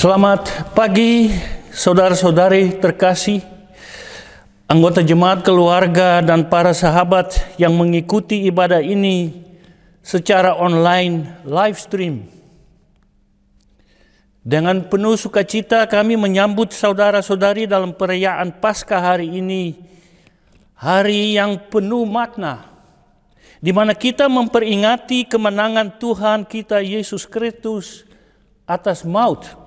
Selamat pagi, saudara-saudari terkasih, anggota jemaat keluarga dan para sahabat yang mengikuti ibadah ini secara online live stream. Dengan penuh sukacita kami menyambut saudara-saudari dalam perayaan Paskah hari ini, hari yang penuh makna, di mana kita memperingati kemenangan Tuhan kita Yesus Kristus atas maut.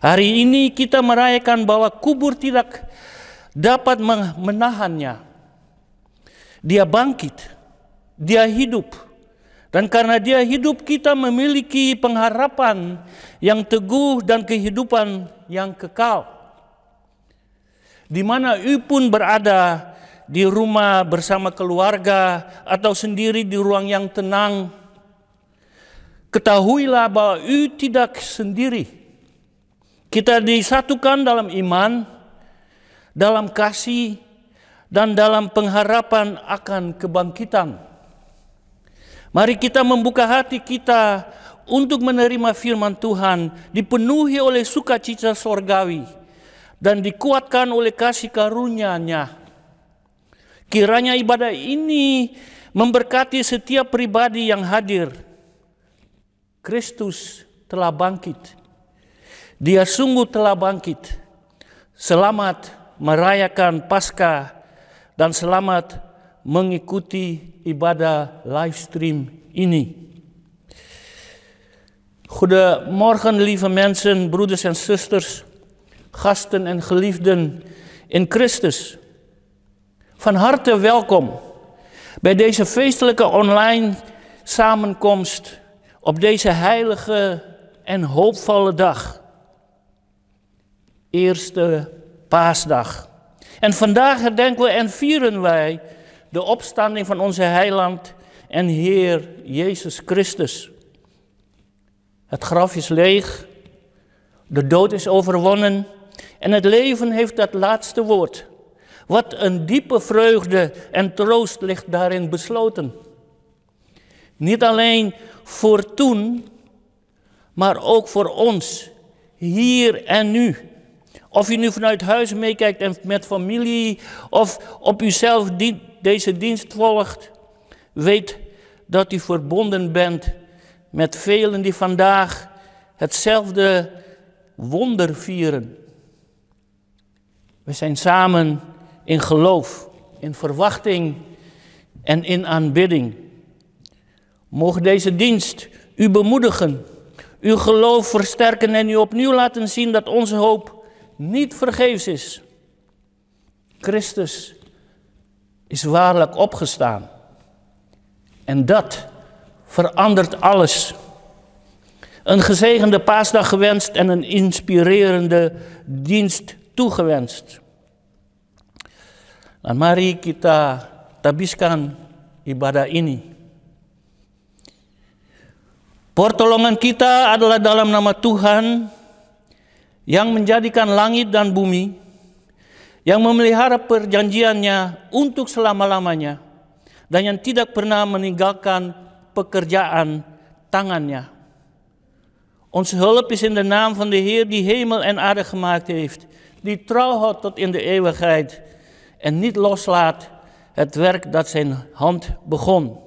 Hari ini kita merayakan bahwa kubur tidak dapat menahannya. Dia bangkit, dia hidup. Dan karena dia hidup, kita memiliki pengharapan yang teguh dan kehidupan yang kekal. Di mana pun berada, di rumah bersama keluarga atau sendiri di ruang yang tenang, ketahuilah bahwa tidak sendiri. Kita disatukan dalam iman, dalam kasih, dan dalam pengharapan akan kebangkitan. Mari kita membuka hati kita untuk menerima firman Tuhan, dipenuhi oleh sukacita surgawi, dan dikuatkan oleh kasih karunia-Nya. Kiranya ibadah ini memberkati setiap pribadi yang hadir. Kristus telah bangkit. Dia sungguh telah bangkit. Selamat merayakan Paskah dan selamat mengikuti ibadah live stream ini. Goedemorgen lieve mensen, broeders en zusters, gasten en geliefden in Christus. Van harte welkom bij deze feestelijke online samenkomst op deze heilige en hoopvolle dag. Eerste Paasdag. En vandaag herdenken we en vieren wij de opstanding van onze heiland en Heer Jezus Christus. Het graf is leeg, de dood is overwonnen en het leven heeft dat laatste woord. Wat een diepe vreugde en troost ligt daarin besloten. Niet alleen voor toen, maar ook voor ons, hier en nu. Of u nu vanuit huis meekijkt en met familie, of op uzelf deze dienst volgt, weet dat u verbonden bent met velen die vandaag hetzelfde wonder vieren. We zijn samen in geloof, in verwachting en in aanbidding. Mogen deze dienst u bemoedigen, uw geloof versterken en u opnieuw laten zien dat onze hoop niet vergeefs is. Christus is waarlijk opgestaan. En dat verandert alles. Een gezegende Paasdag gewenst en een inspirerende dienst toegewenst. Dan mari kita tabiskan ibadah ini. Pertolongan kita adalah dalam nama Tuhan yang menjadikan langit dan bumi, yang memelihara perjanjiannya untuk selama-lamanya, dan yang tidak pernah meninggalkan pekerjaan tangannya. Onze hulp is in de naam van de Heer die hemel en aarde gemaakt heeft, die trouw houdt tot in de eeuwigheid en niet loslaat het werk dat zijn hand begon.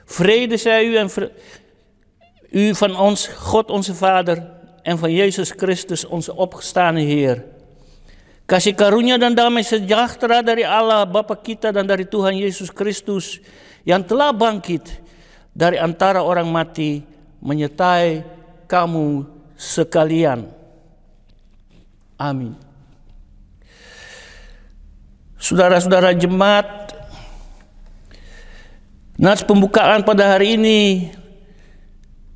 Vrede zij u en u van ons, God onze Vader, en van Yesus Kristus onze opgestane Heer. Kasih karunia dan damai sejahtera dari Allah Bapa kita dan dari Tuhan Yesus Kristus yang telah bangkit dari antara orang mati menyertai kamu sekalian. Amin. Saudara-saudara jemaat, nats pembukaan pada hari ini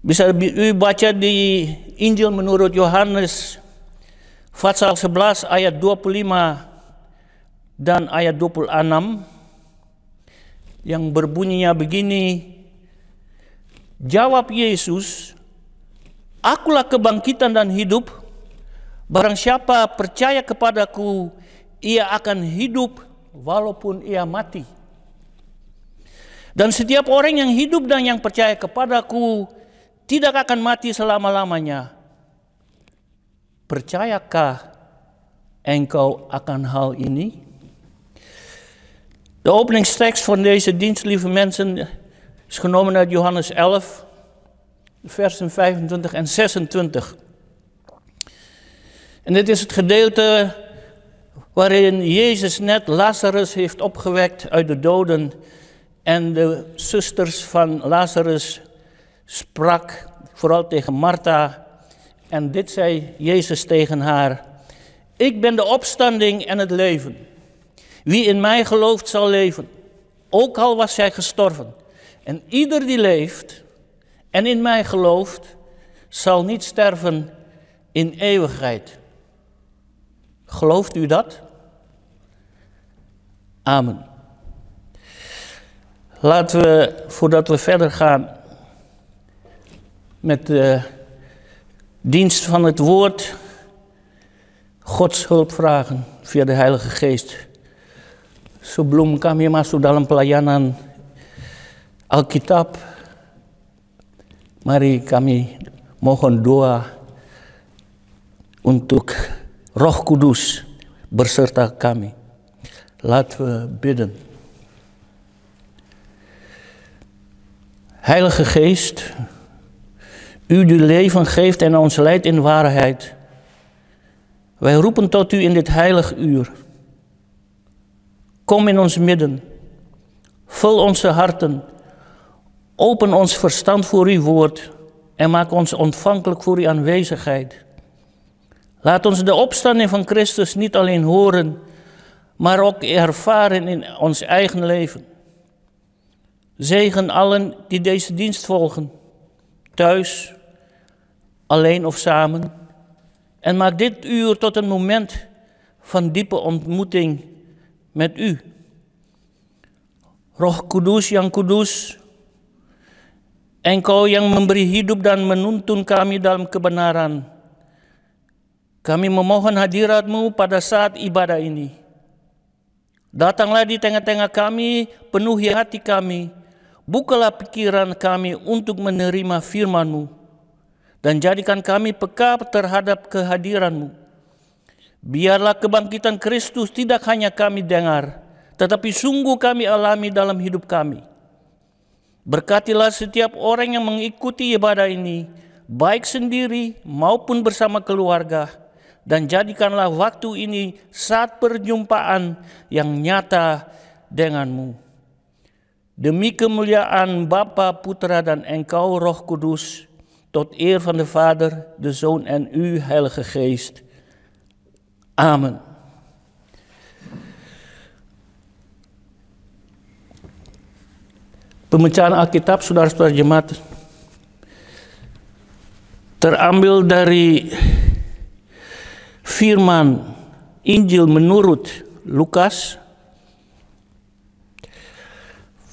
bisa dibaca di Injil menurut Yohanes pasal 11 ayat 25 dan ayat 26 yang berbunyinya begini. Jawab Yesus, "Akulah kebangkitan dan hidup. Barang siapa percaya kepadaku, ia akan hidup walaupun ia mati. Dan setiap orang yang hidup dan yang percaya kepadaku tidak akan mati selama-lamanya. Percayakah engkau akan hal ini? De openingstekst van deze dienst, lieve mensen, is genomen uit Johannes 11, versen 25 en 26. En dit is het gedeelte waarin Jezus net Lazarus heeft opgewekt uit de doden en de zusters van Lazarus sprak, vooral tegen Martha. En dit zei Jezus tegen haar: ik ben de opstanding en het leven. Wie in mij gelooft zal leven, ook al was hij gestorven. En ieder die leeft en in mij gelooft, zal niet sterven in eeuwigheid. Gelooft u dat? Amen. Laten we, voordat we verder gaan met de dienst van het woord, Gods hulp vragen via de Heilige Geest. Sebelum kami masuk dalam pelayanan Alkitab, mari kami mohon doa untuk Roh Kudus berserta kami. Laten we bidden. Heilige Geest, u die leven geeft en ons leidt in waarheid. Wij roepen tot u in dit heilig uur. Kom in ons midden. Vul onze harten. Open ons verstand voor uw woord en maak ons ontvankelijk voor uw aanwezigheid. Laat ons de opstanding van Christus niet alleen horen, maar ook ervaren in ons eigen leven. Zegen allen die deze dienst volgen, thuis, alleen of samen. En maak dit uur tot een moment van diepe ontmoeting met u. Roh Kudus yang kudus, Engkau yang memberi hidup dan menuntun kami dalam kebenaran. Kami memohon hadirat-Mu pada saat ibadah ini. Datanglah di tengah-tengah kami, penuhi hati kami, bukalah pikiran kami untuk menerima firman-Mu, dan jadikan kami peka terhadap kehadiran-Mu. Biarlah kebangkitan Kristus tidak hanya kami dengar, tetapi sungguh kami alami dalam hidup kami. Berkatilah setiap orang yang mengikuti ibadah ini, baik sendiri maupun bersama keluarga, dan jadikanlah waktu ini saat perjumpaan yang nyata dengan-Mu. Demi kemuliaan Bapa, Putra dan Engkau Roh Kudus, tot eer van de Vader, de Zoon en U, Heilige Geest. Amen. Pembacaan Alkitab, saudara-saudara jemaat, terambil dari firman Injil menurut Lukas,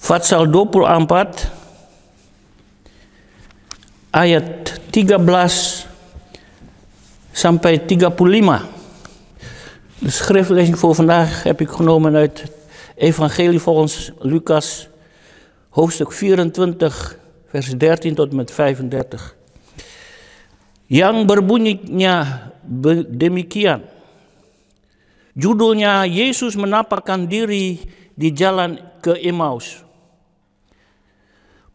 pasal 24, ayat 13 sampai 35. De schriftlezing voor vandaag heb ik genomen uit het Evangelie volgens Lucas, hoofdstuk 24, vers 13 tot met 35. Yang berbunyinya demikian. Judulnya Yesus menampakkan diri di jalan ke Emmaus.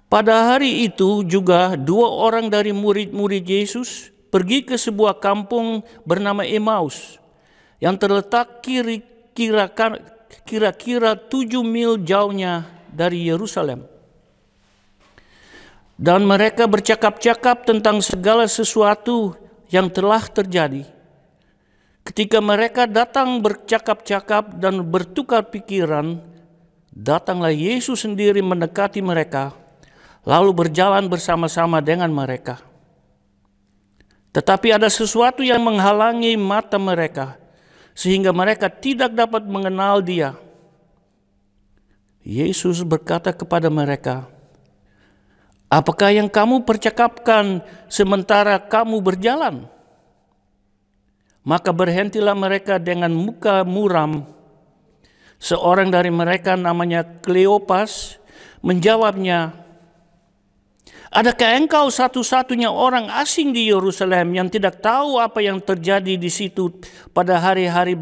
Pada hari itu juga 2 orang dari murid-murid Yesus pergi ke sebuah kampung bernama Emmaus yang terletak kira-kira 7 mil jauhnya dari Yerusalem. Dan mereka bercakap-cakap tentang segala sesuatu yang telah terjadi. Ketika mereka datang bercakap-cakap dan bertukar pikiran, datanglah Yesus sendiri mendekati mereka, lalu berjalan bersama-sama dengan mereka. Tetapi ada sesuatu yang menghalangi mata mereka, sehingga mereka tidak dapat mengenal Dia. Yesus berkata kepada mereka, apakah yang kamu percakapkan sementara kamu berjalan? Maka berhentilah mereka dengan muka muram. Seorang dari mereka namanya Kleopas menjawabnya, Adakah engkau satu-satunya orang asing di Yerusalem yang tidak tahu apa yang terjadi di situ pada hari-hari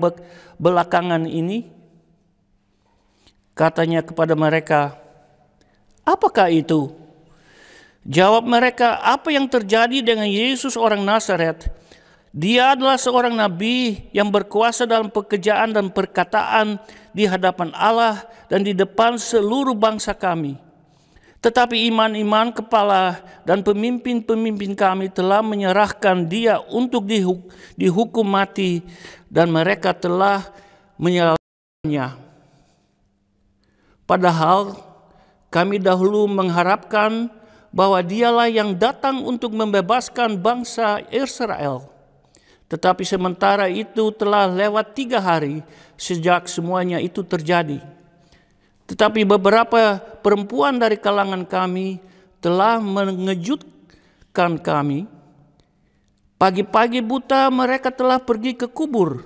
belakangan ini? Katanya kepada mereka, apakah itu? Jawab mereka, apa yang terjadi dengan Yesus orang Nazaret? Dia adalah seorang nabi yang berkuasa dalam pekerjaan dan perkataan di hadapan Allah dan di depan seluruh bangsa kami. Tetapi iman-iman kepala dan pemimpin-pemimpin kami telah menyerahkan dia untuk dihukum mati dan mereka telah menyalahkannya. Padahal kami dahulu mengharapkan bahwa dialah yang datang untuk membebaskan bangsa Israel. Tetapi sementara itu telah lewat 3 hari sejak semuanya itu terjadi. Tetapi beberapa perempuan dari kalangan kami telah mengejutkan kami. Pagi-pagi buta mereka telah pergi ke kubur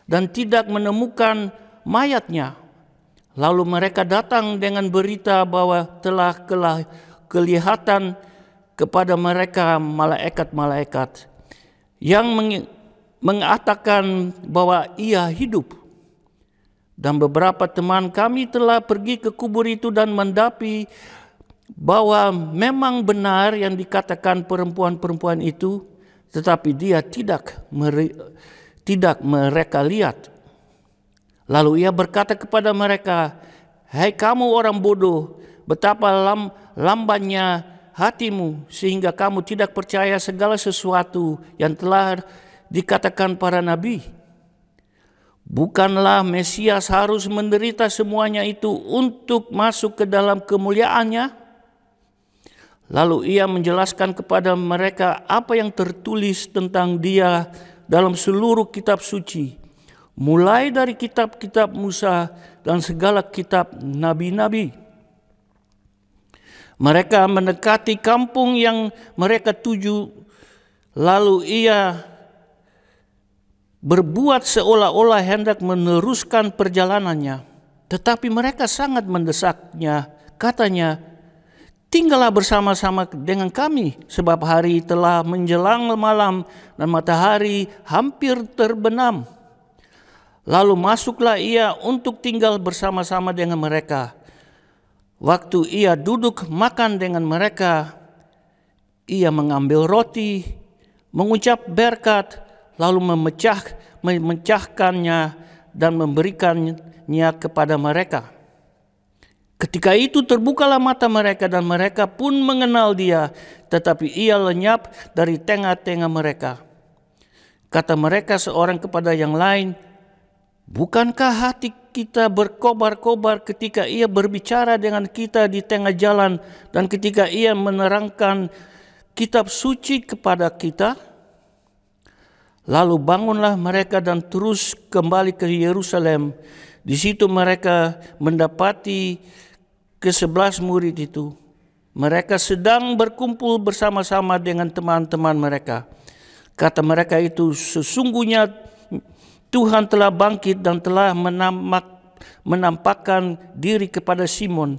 dan tidak menemukan mayatnya. Lalu mereka datang dengan berita bahwa telah kelihatan kepada mereka malaikat-malaikat yang mengatakan bahwa ia hidup. Dan beberapa teman kami telah pergi ke kubur itu dan mendapi bahwa memang benar yang dikatakan perempuan-perempuan itu, tetapi dia tidak mereka lihat. Lalu ia berkata kepada mereka, hai kamu orang bodoh, betapa lambannya hatimu sehingga kamu tidak percaya segala sesuatu yang telah dikatakan para nabi. Bukanlah Mesias harus menderita semuanya itu untuk masuk ke dalam kemuliaannya? Lalu ia menjelaskan kepada mereka apa yang tertulis tentang dia dalam seluruh kitab suci, mulai dari kitab-kitab Musa dan segala kitab nabi-nabi. Mereka mendekati kampung yang mereka tuju, lalu ia berbuat seolah-olah hendak meneruskan perjalanannya. Tetapi mereka sangat mendesaknya. Katanya, tinggallah bersama-sama dengan kami, sebab hari telah menjelang malam dan matahari hampir terbenam. Lalu masuklah ia untuk tinggal bersama-sama dengan mereka. Waktu ia duduk makan dengan mereka, ia mengambil roti, mengucap berkat, lalu memecahkannya dan memberikannya kepada mereka. Ketika itu terbukalah mata mereka dan mereka pun mengenal dia, tetapi ia lenyap dari tengah-tengah mereka. Kata mereka seorang kepada yang lain, bukankah hati kita berkobar-kobar ketika ia berbicara dengan kita di tengah jalan dan ketika ia menerangkan kitab suci kepada kita? Lalu bangunlah mereka dan terus kembali ke Yerusalem. Di situ mereka mendapati ke-11 murid itu. Mereka sedang berkumpul bersama-sama dengan teman-teman mereka. Kata mereka itu, sesungguhnya Tuhan telah bangkit dan telah menampakkan diri kepada Simon.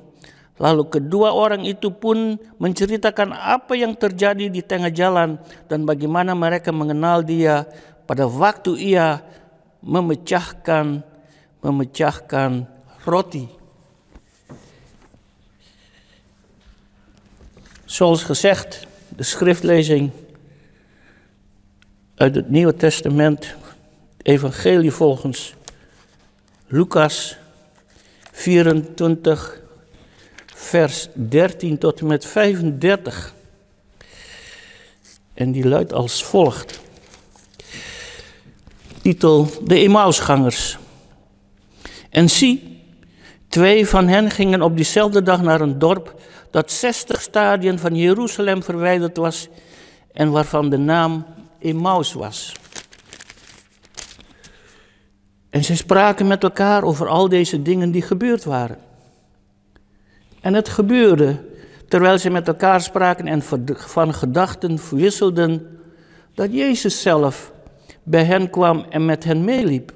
Lalu kedua orang itu pun menceritakan apa yang terjadi di tengah jalan dan bagaimana mereka mengenal dia pada waktu ia memecahkan roti. Zoals gezegd, de schriftlezing uit het Nieuwe Testament, evangelie volgens Lucas 24 vers 13 tot en met 35. En die luidt als volgt. Titel: De Emmausgangers. En zie, 2 van hen gingen op diezelfde dag naar een dorp dat 60 stadien van Jeruzalem verwijderd was en waarvan de naam Emmaus was. En zij spraken met elkaar over al deze dingen die gebeurd waren. En het gebeurde, terwijl ze met elkaar spraken en van gedachten verwisselden, dat Jezus zelf bij hen kwam en met hen meeliep.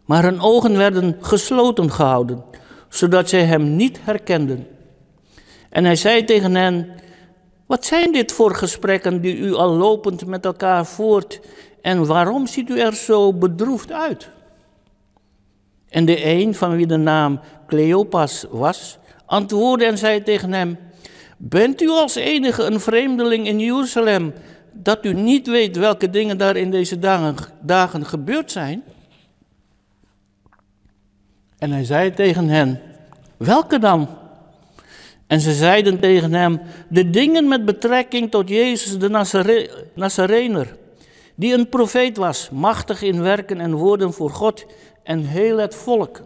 Maar hun ogen werden gesloten gehouden, zodat zij hem niet herkenden. En hij zei tegen hen: wat zijn dit voor gesprekken die u al lopend met elkaar voert en waarom ziet u er zo bedroefd uit? En de een, van wie de naam Cleopas was, antwoordde en zei tegen hem: bent u als enige een vreemdeling in Jeruzalem, dat u niet weet welke dingen daar in deze dagen gebeurd zijn? En hij zei tegen hen: welke dan? En ze zeiden tegen hem: de dingen met betrekking tot Jezus de Nazarener, die een profeet was, machtig in werken en woorden voor God en heel het volk.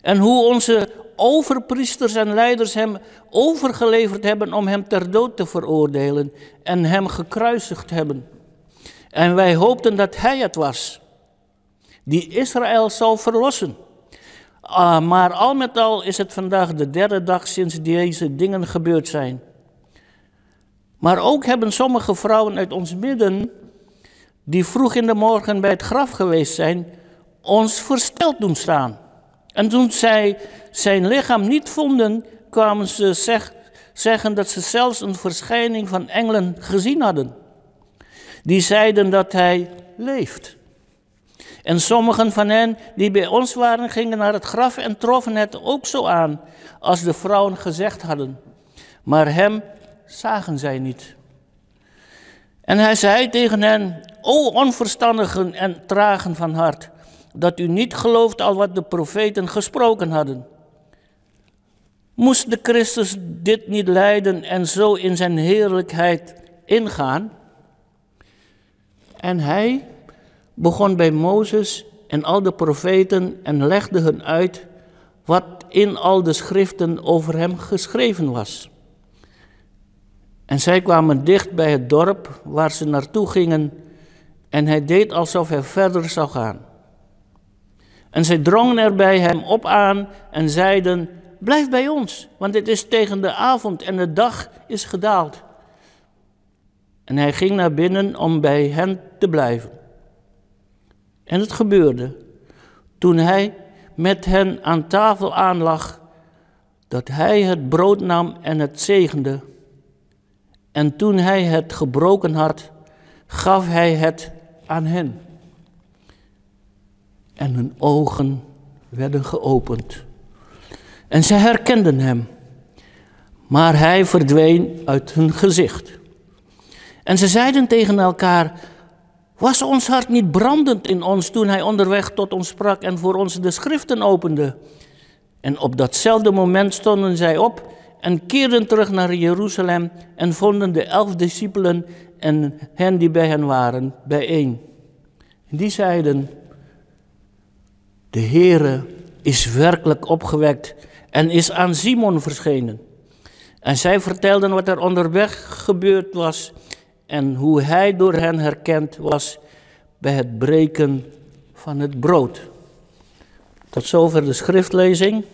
En hoe onze overpriesters en leiders hem overgeleverd hebben om hem ter dood te veroordelen en hem gekruisigd hebben. En wij hoopten dat hij het was, die Israël zou verlossen. Maar al met al is het vandaag de derde dag sinds deze dingen gebeurd zijn. Maar ook hebben sommige vrouwen uit ons midden, die vroeg in de morgen bij het graf geweest zijn, ons versteld doen staan. En toen zij zijn lichaam niet vonden, kwamen ze zeggen dat ze zelfs een verschijning van engelen gezien hadden. Die zeiden dat hij leeft. En sommigen van hen die bij ons waren, gingen naar het graf en troffen het ook zo aan als de vrouwen gezegd hadden. Maar hem zagen zij niet. En hij zei tegen hen: o onverstandigen en tragen van hart, dat u niet gelooft al wat de profeten gesproken hadden. Moest de Christus dit niet lijden en zo in zijn heerlijkheid ingaan? En hij begon bij Mozes en al de profeten en legde hun uit wat in al de schriften over hem geschreven was. En zij kwamen dicht bij het dorp waar ze naartoe gingen en hij deed alsof hij verder zou gaan. En zij drongen er bij hem op aan en zeiden: blijf bij ons, want het is tegen de avond en de dag is gedaald. En hij ging naar binnen om bij hen te blijven. En het gebeurde, toen hij met hen aan tafel aanlag, dat hij het brood nam en het zegende. En toen hij het gebroken had, gaf hij het aan hen. En hun ogen werden geopend. En zij herkenden hem, maar hij verdween uit hun gezicht. En ze zeiden tegen elkaar: was ons hart niet brandend in ons toen hij onderweg tot ons sprak en voor ons de schriften opende? En op datzelfde moment stonden zij op en keerden terug naar Jeruzalem en vonden de 11 discipelen en hen die bij hen waren bijeen. En die zeiden: de Heere is werkelijk opgewekt en is aan Simon verschenen. En zij vertelden wat er onderweg gebeurd was en hoe hij door hen herkend was bij het breken van het brood. Tot zover de schriftlezing.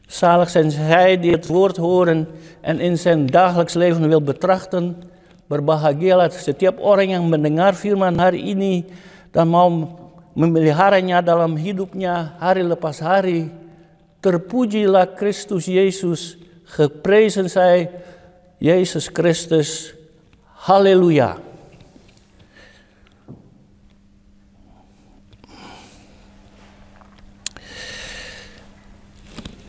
Zalig zijn zij die het woord horen en in zijn dagelijks leven wil betrachten. Berbahagialah setiap orang yang mendengar firman hari ini dan mau memeliharanya dalam hidupnya hari lepas hari. Terpujilah Kristus Yesus, geprezen zij Jezus Christus. Halleluja.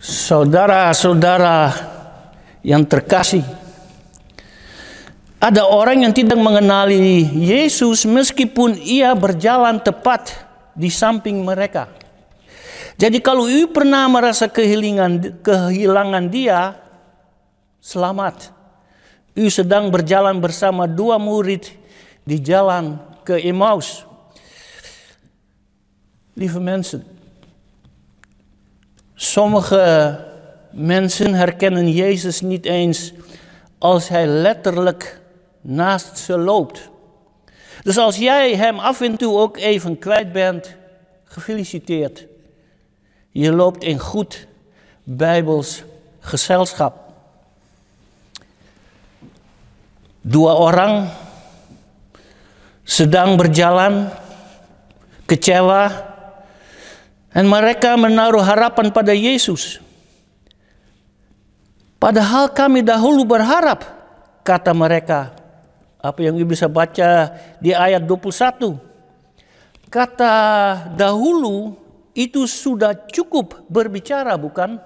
Saudara-saudara yang terkasih, ada orang yang tidak mengenali Yesus meskipun ia berjalan tepat di samping mereka. Jadi kalau u pernah merasa kehilangan dia, selamat. U sedang berjalan bersama dua murid di jalan ke Emmaus. Lieve mensen, sommige mensen herkennen Jezus niet eens als hij letterlijk naast ze loopt. Dus als jij hem af en toe ook even kwijt bent, gefeliciteerd. Je loopt in goed Bijbels gezelschap. Dua orang sedang berjalan, kecewa, en mereka menaruh harapan pada Yesus. Padahal kami dahulu berharap, kata mereka. Apa yang bisa baca di ayat 21. Kata dahulu itu sudah cukup berbicara, bukan?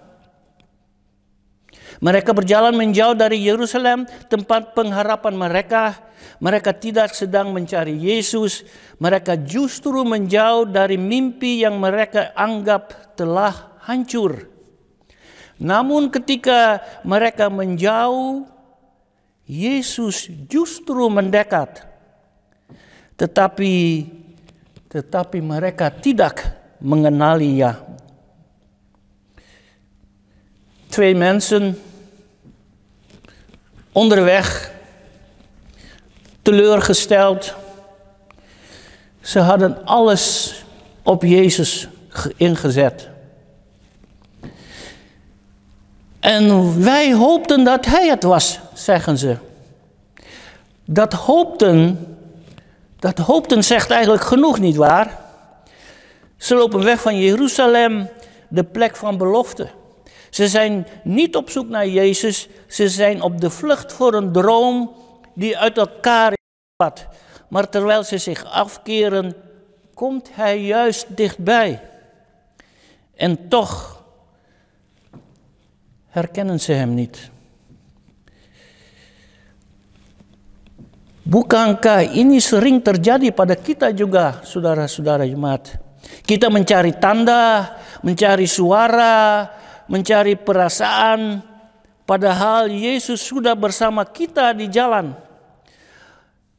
Mereka berjalan menjauh dari Yerusalem, tempat pengharapan mereka. Mereka tidak sedang mencari Yesus. Mereka justru menjauh dari mimpi yang mereka anggap telah hancur. Namun ketika mereka menjauh, Yesus justru mendekat. Tetapi mereka tidak mengenalinya. Twee mensen onderweg, teleurgesteld. Ze hadden alles op Jezus ingezet. En wij hoopten dat Hij het was, zeggen ze. Dat hoopten zegt eigenlijk genoeg, nietwaar? Ze lopen weg van Jeruzalem, de plek van belofte. Ze zijn niet op zoek naar Jezus, ze zijn op de vlucht voor een droom die uit elkaar is. Maar terwijl ze zich afkeren, komt Hij juist dichtbij. En toch herkennen ze Hem niet. Bukankah ini sering terjadi pada kita juga, saudara-saudara jemaat? Kita mencari tanda, mencari suara, mencari perasaan, padahal Yesus sudah bersama kita di jalan.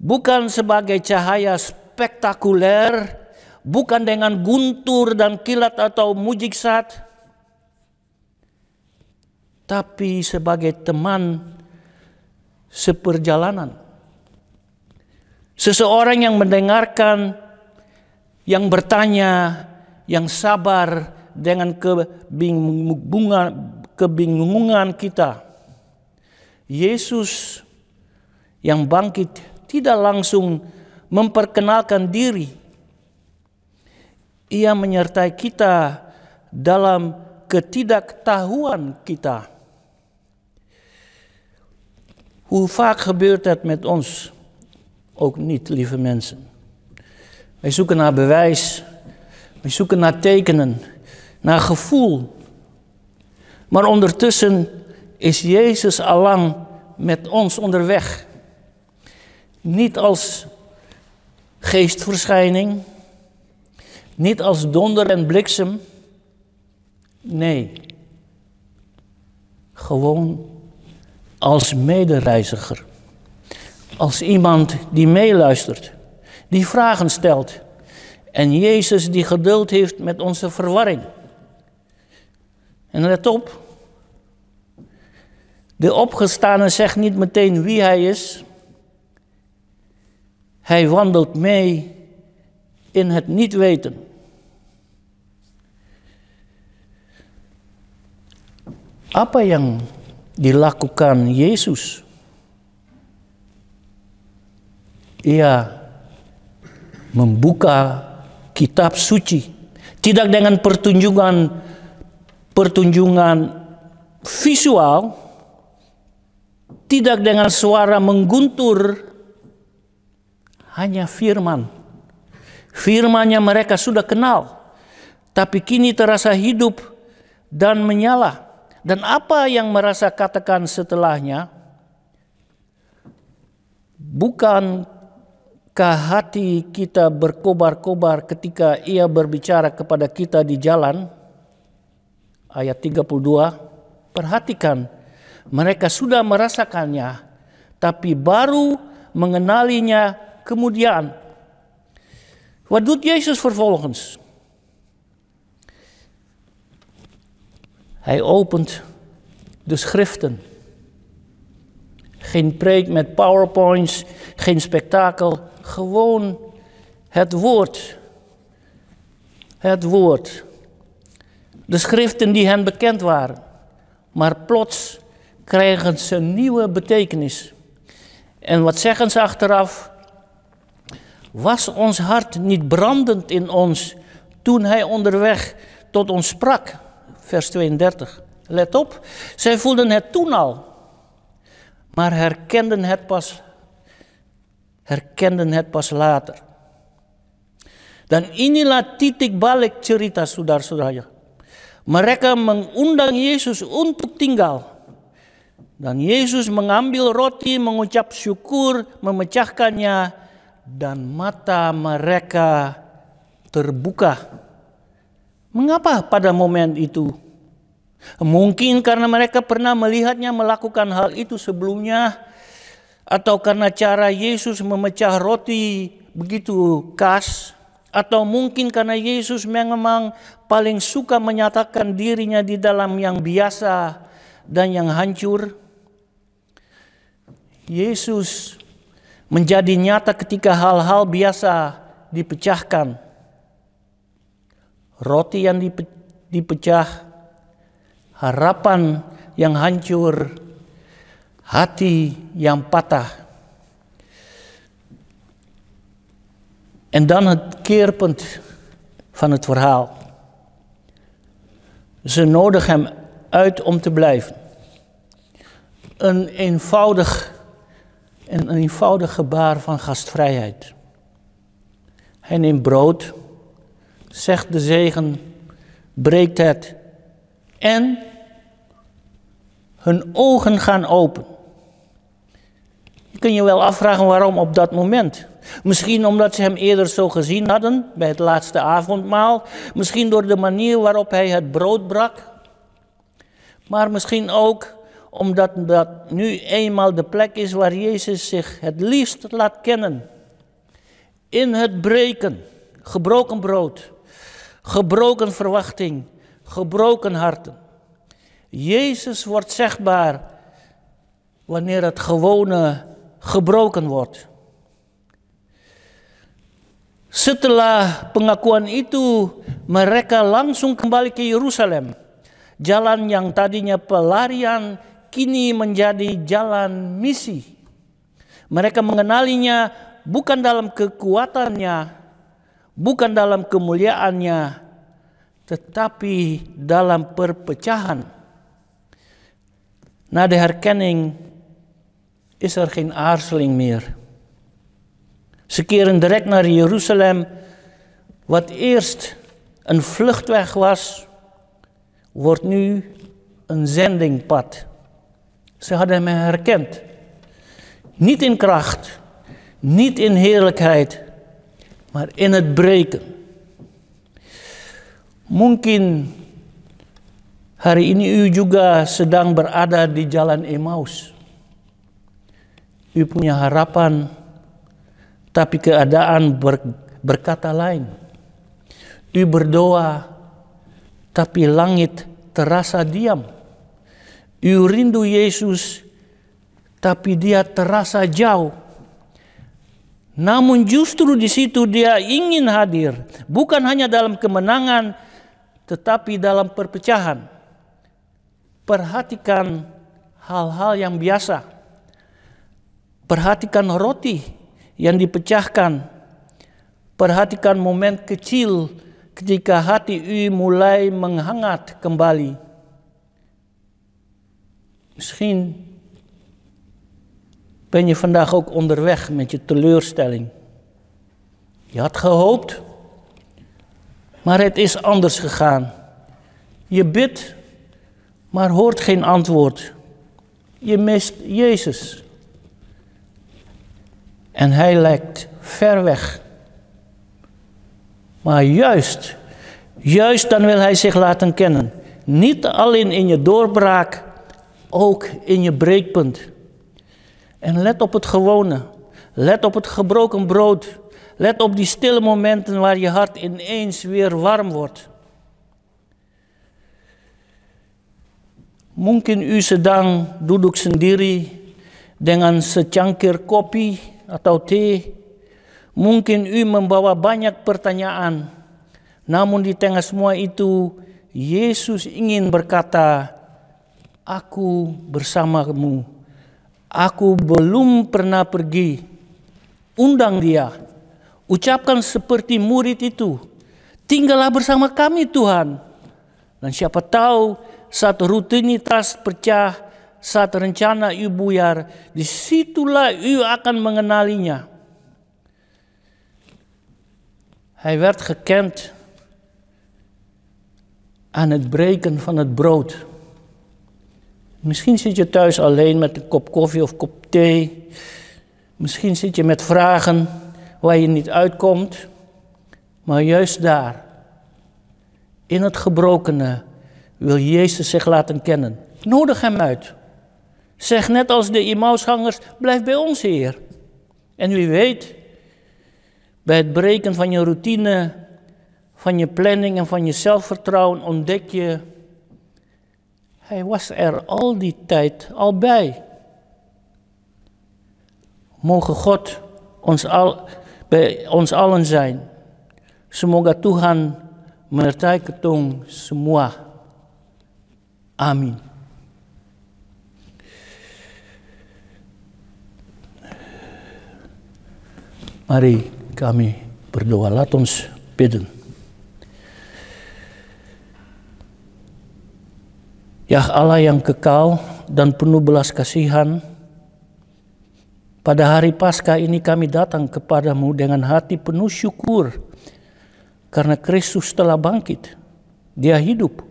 Bukan sebagai cahaya spektakuler, bukan dengan guntur dan kilat atau mujizat, tapi sebagai teman seperjalanan. Seseorang yang mendengarkan, yang bertanya, yang sabar dengan kebingungan kita. Yesus yang bangkit tidak langsung memperkenalkan diri. Ia menyertai kita dalam ketidaktahuan kita. Hoe vaak gebeurt het met ons? Ook niet, lieve mensen. Wij zoeken naar bewijs. Wij zoeken naar tekenen. Naar gevoel. Maar ondertussen is Jezus allang met ons onderweg. Niet als geestverschijning. Niet als donder en bliksem. Nee. Gewoon als medereiziger. Als iemand die meeluistert. Die vragen stelt. En Jezus die geduld heeft met onze verwarring. En let op. De opgestane zegt niet meteen wie hij is. Hij wandelt mee in het niet weten. Apa yang dilakukan Yesus? Ia membuka kitab suci. Tidak dengan pertunjukan visual. Tidak dengan suara mengguntur. Hanya firman. Firman-Nya mereka sudah kenal. Tapi kini terasa hidup dan menyala. Dan apa yang merasa katakan setelahnya? Bukankah hati kita berkobar-kobar ketika Ia berbicara kepada kita di jalan? Ayat 32. Perhatikan, mereka sudah merasakannya, tapi baru mengenalinya kemudian. Wat doet Jezus vervolgens? Hij opent de schriften. Geen preek met powerpoints, geen spektakel. Gewoon het woord. Het woord. De schriften die hen bekend waren. Maar plots krijgen ze een nieuwe betekenis. En wat zeggen ze achteraf? Was ons hart niet brandend in ons toen Hij onderweg tot ons sprak? Vers 32. Let op, zij voelden het toen al, maar herkenden het pas later. Dan inilah titik balik cerita saudara-saudara. Mereka mengundang Yesus untuk tinggal. Dan Yesus mengambil roti, mengucap syukur, memecahkannya, dan mata mereka terbuka. Mengapa pada momen itu? Mungkin karena mereka pernah melihatnya melakukan hal itu sebelumnya, atau karena cara Yesus memecah roti begitu khas, atau mungkin karena Yesus memang paling suka menyatakan dirinya di dalam yang biasa dan yang hancur. Yesus menjadi nyata ketika hal-hal biasa dipecahkan. Roti yang dipecah, harapan yang hancur, hati yang patah. En dan het keerpunt van het verhaal. Ze nodigen hem uit om te blijven. Een eenvoudig gebaar van gastvrijheid. Hij neemt brood, zegt de zegen, breekt het en hun ogen gaan open. Je kunt je wel afvragen waarom op dat moment. Misschien omdat ze hem eerder zo gezien hadden bij het laatste avondmaal. Misschien door de manier waarop hij het brood brak. Maar misschien ook omdat dat nu eenmaal de plek is waar Jezus zich het liefst laat kennen. In het breken, gebroken brood, gebroken verwachting, gebroken harten. Jezus wordt zichtbaar wanneer het gewone gebroken wordt. Setelah pengakuan itu, mereka langsung kembali ke Yerusalem. Jalan yang tadinya pelarian kini menjadi jalan misi. Mereka mengenalinya bukan dalam kekuatannya, bukan dalam kemuliaannya, tetapi dalam perpecahan. Na de herkenning is er geen aarzeling meer. Ze keren direct naar Jeruzalem. Wat eerst een vluchtweg was, wordt nu een zendingpad. Ze hadden hem herkend. Niet in kracht, niet in heerlijkheid, maar in het breken. Mungkin hari ini u juga sedang berada di jalan Emmaus. U punya harapan, tapi keadaan berkata lain. U berdoa, tapi langit terasa diam. U rindu Yesus, tapi dia terasa jauh. Namun justru di situ dia ingin hadir, bukan hanya dalam kemenangan, tetapi dalam perpecahan. Perhatikan hal-hal yang biasa. Perhatikan roti yang dipecahkan. Perhatikan momen kecil ketika hati mulai menghangat kembali. Misschien ben je vandaag ook onderweg met je teleurstelling. Je had gehoopt, maar het is anders gegaan. Je bidt, maar hoort geen antwoord. Je mist Jezus. En hij lijkt ver weg. Maar juist dan wil hij zich laten kennen. Niet alleen in je doorbraak, ook in je breekpunt. En let op het gewone. Let op het gebroken brood. Let op die stille momenten waar je hart ineens weer warm wordt. Mungkin u sedang duduk sendiri dengan secangkir kopi atau teh. Mungkin u membawa banyak pertanyaan. Namun di tengah semua itu, Yesus ingin berkata, "Aku bersamamu. Aku belum pernah pergi." Undang dia. Ucapkan seperti murid itu, "Tinggallah bersama kami Tuhan." Dan siapa tahu saat rutinitas pecah, saat rencana u buyar, disitulah u akan mengenalinya. Hij werd gekend aan het breken van het brood. Misschien zit je thuis alleen met een kop koffie of kop thee. Misschien zit je met vragen waar je niet uitkomt. Maar juist daar, in het gebrokene, wil Jezus zich laten kennen. Nodig hem uit. Zeg net als de Emmausgangers, blijf bij ons, Heer. En wie weet, bij het breken van je routine, van je planning en van je zelfvertrouwen ontdek je, hij was er al die tijd al bij. Mogen God bij ons allen zijn. Semoga Tuhan menyertai ketong semua. Amin. Mari kami berdoa, laat ons bidden. Ya Allah yang kekal dan penuh belas kasihan, pada hari Paskah ini kami datang kepadamu dengan hati penuh syukur karena Kristus telah bangkit, Dia hidup,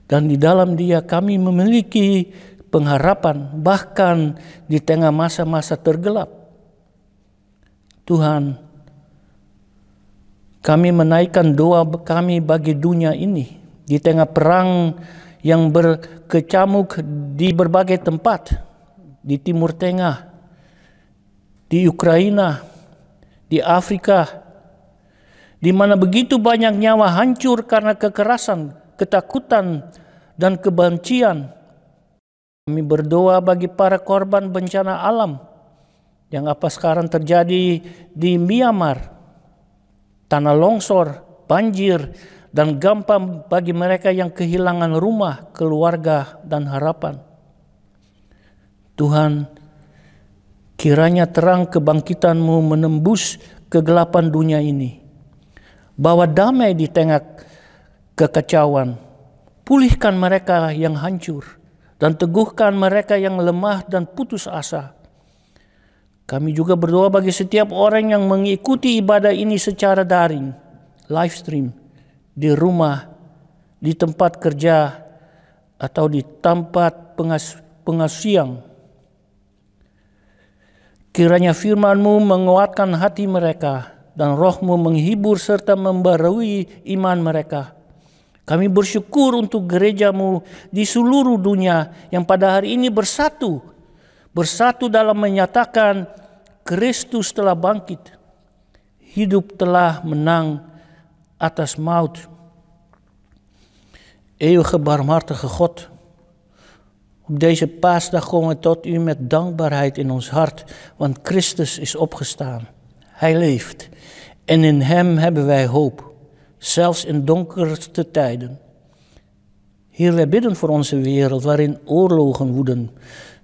dan di dalam Dia kami memiliki pengharapan bahkan di tengah masa-masa tergelap. Tuhan, kami menaikkan doa kami bagi dunia ini di tengah perang yang berkecamuk di berbagai tempat, di Timur Tengah, di Ukraina, di Afrika, di mana begitu banyak nyawa hancur karena kekerasan, ketakutan, dan kebencian. Kami berdoa bagi para korban bencana alam yang apa sekarang terjadi di Myanmar, tanah longsor, banjir, dan gempa bagi mereka yang kehilangan rumah, keluarga, dan harapan. Tuhan, kiranya terang kebangkitan-Mu menembus kegelapan dunia ini. Bawa damai di tengah kekacauan. Pulihkan mereka yang hancur dan teguhkan mereka yang lemah dan putus asa. Kami juga berdoa bagi setiap orang yang mengikuti ibadah ini secara daring, live stream, di rumah, di tempat kerja, atau di tempat pengasian. Kiranya firman-Mu menguatkan hati mereka dan Roh-Mu menghibur serta membarui iman mereka. Kami bersyukur untuk gereja-Mu di seluruh dunia yang pada hari ini bersatu dalam menyatakan Kristus telah bangkit. Hidup telah menang atas maut. Eeuwige barmhartige God, op deze paasdag komen we tot u met dankbaarheid in ons hart, want Christus is opgestaan. Hij leeft en in hem hebben wij hoop, zelfs in donkerste tijden. Heer, wij bidden voor onze wereld waarin oorlogen woeden,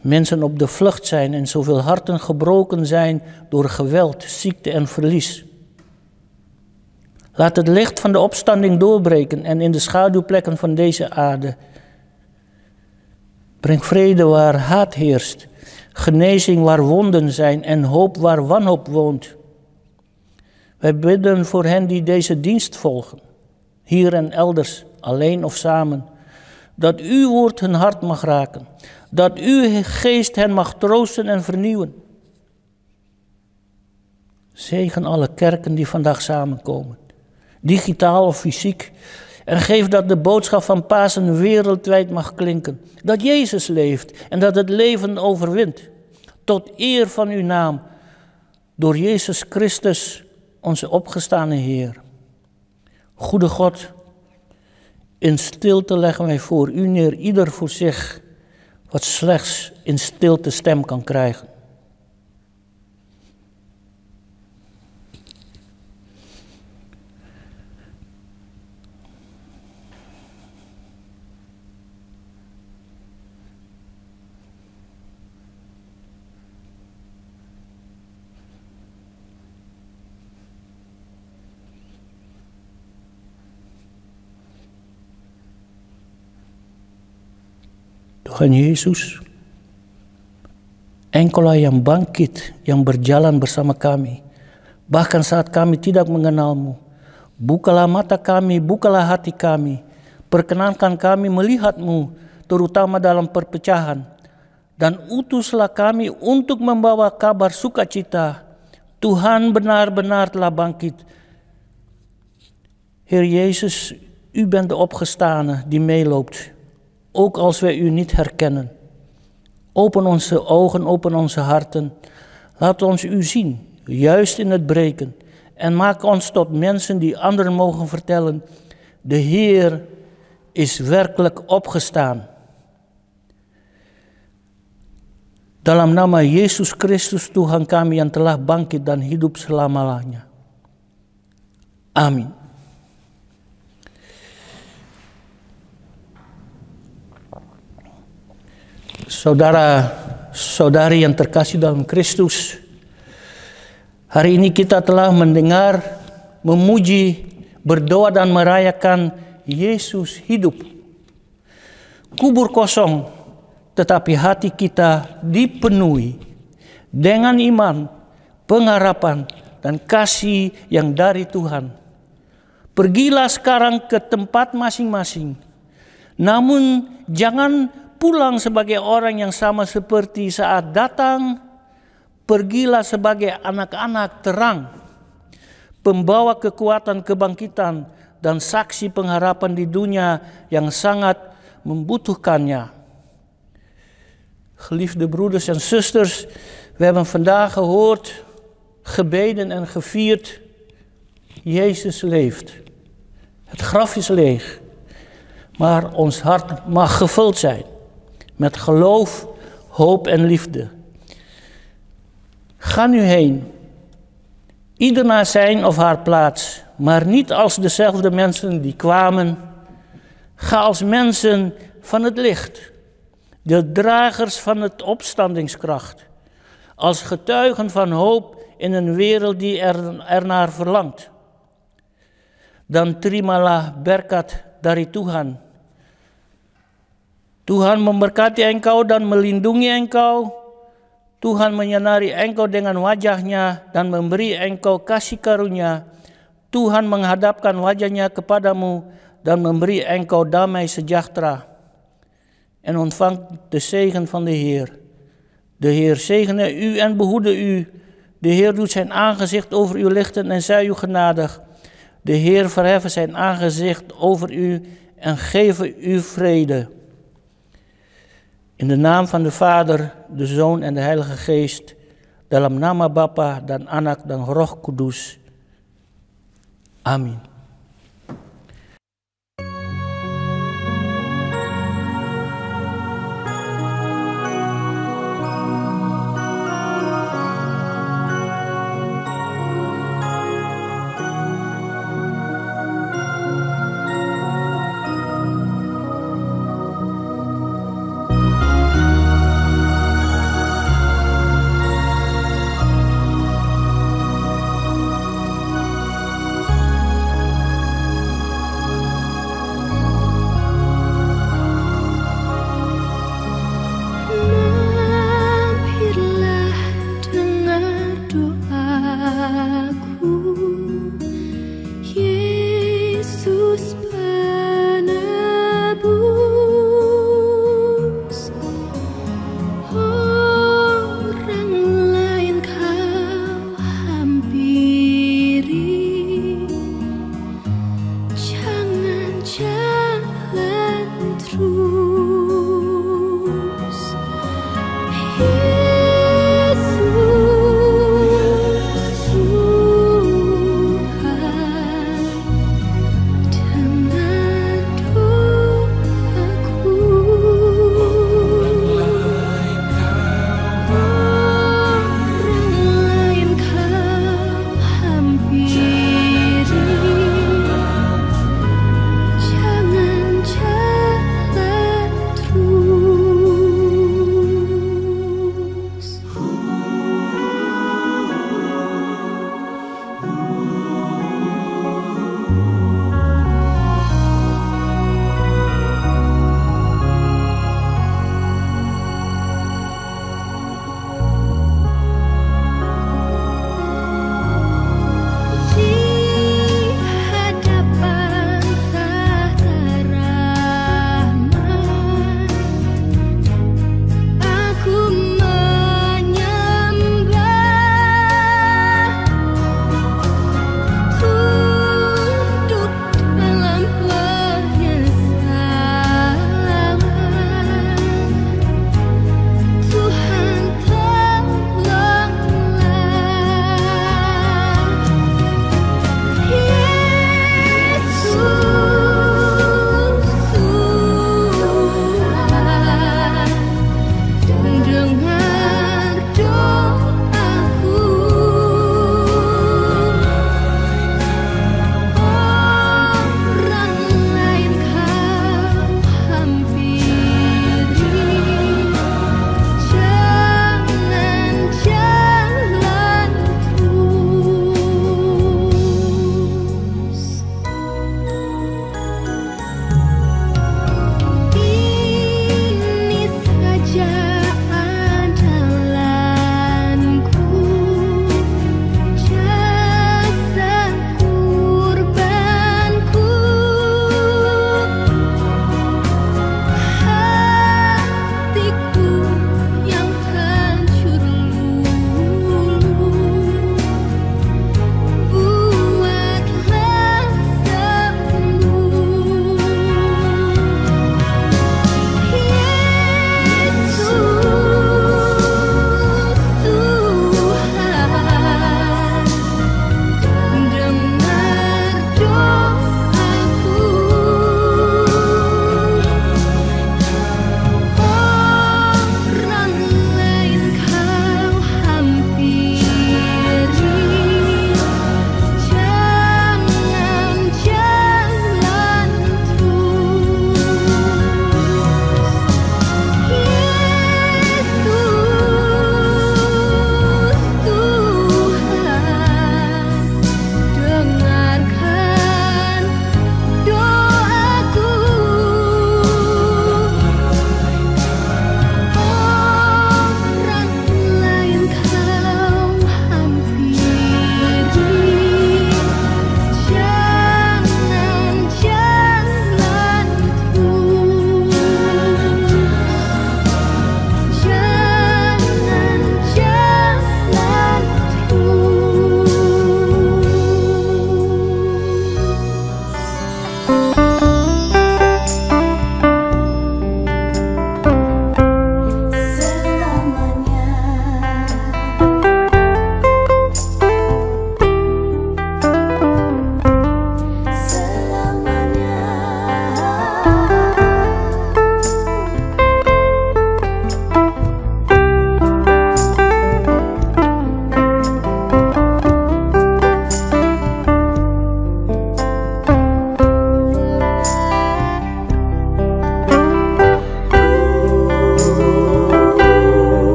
mensen op de vlucht zijn en zoveel harten gebroken zijn door geweld, ziekte en verlies. Laat het licht van de opstanding doorbreken en in de schaduwplekken van deze aarde. Breng vrede waar haat heerst, genezing waar wonden zijn en hoop waar wanhoop woont. Wij bidden voor hen die deze dienst volgen, hier en elders, alleen of samen, dat uw woord hun hart mag raken, dat uw geest hen mag troosten en vernieuwen. Zegen alle kerken die vandaag samenkomen, digitaal of fysiek, en geef dat de boodschap van Pasen wereldwijd mag klinken, dat Jezus leeft en dat het leven overwint, tot eer van uw naam, door Jezus Christus, onze opgestane Heer. Goede God, in stilte leggen wij voor u neer, ieder voor zich, wat slechts in stilte stem kan krijgen. Tuhan Yesus, Engkaulah yang bangkit, yang berjalan bersama kami, bahkan saat kami tidak mengenal-Mu. Bukalah mata kami, bukalah hati kami, perkenankan kami melihat-Mu, terutama dalam perpecahan, dan utuslah kami untuk membawa kabar sukacita. Tuhan benar-benar telah bangkit. Heer Jezus, U bent de opgestane die meeloopt, ook als wij U niet herkennen. Open onze ogen, open onze harten. Laat ons U zien, juist in het breken. En maak ons tot mensen die anderen mogen vertellen: de Heer is werkelijk opgestaan. Dalam nama Yesus Kristus Tuhan kami yang telah bangkit dan hidup selama-lamanya. Amin. Saudara-saudari yang terkasih dalam Kristus, hari ini kita telah mendengar, memuji, berdoa dan merayakan Yesus hidup. Kubur kosong, tetapi hati kita dipenuhi dengan iman, pengharapan, dan kasih yang dari Tuhan. Pergilah sekarang ke tempat masing-masing, namun jangan pulang sebagai orang yang sama seperti saat datang. Pergilah sebagai anak-anak terang, pembawa kekuatan kebangkitan dan saksi pengharapan di dunia yang sangat membutuhkannya. Geliefde broeders en zusters, we hebben vandaag gehoord, gebeden en gevierd, Jezus leeft. Het graf is leeg, maar ons hart mag gevuld zijn met geloof, hoop en liefde. Ga nu heen, ieder naar zijn of haar plaats, maar niet als dezelfde mensen die kwamen. Ga als mensen van het licht, de dragers van het opstandingskracht, als getuigen van hoop in een wereld die ernaar verlangt. Dan terimalah berkat dari Tuhan. Tuhan memberkati engkau dan melindungi engkau. Tuhan menyinari engkau dengan wajahnya dan memberi engkau kasih karunia. Tuhan menghadapkan wajahnya kepadamu dan memberi engkau damai sejahtera. En ontvang de zegen van de Heer. De Heer zegene u en behoede u. De Heer doet zijn aangezicht over u lichten en zij u genadig. De Heer verheffen zijn aangezicht over u en geven u vrede. In de naam van de Vader, de Zoon en de Heilige Geest, dalam nama Bapa dan Anak dan Roh Kudus. Amin.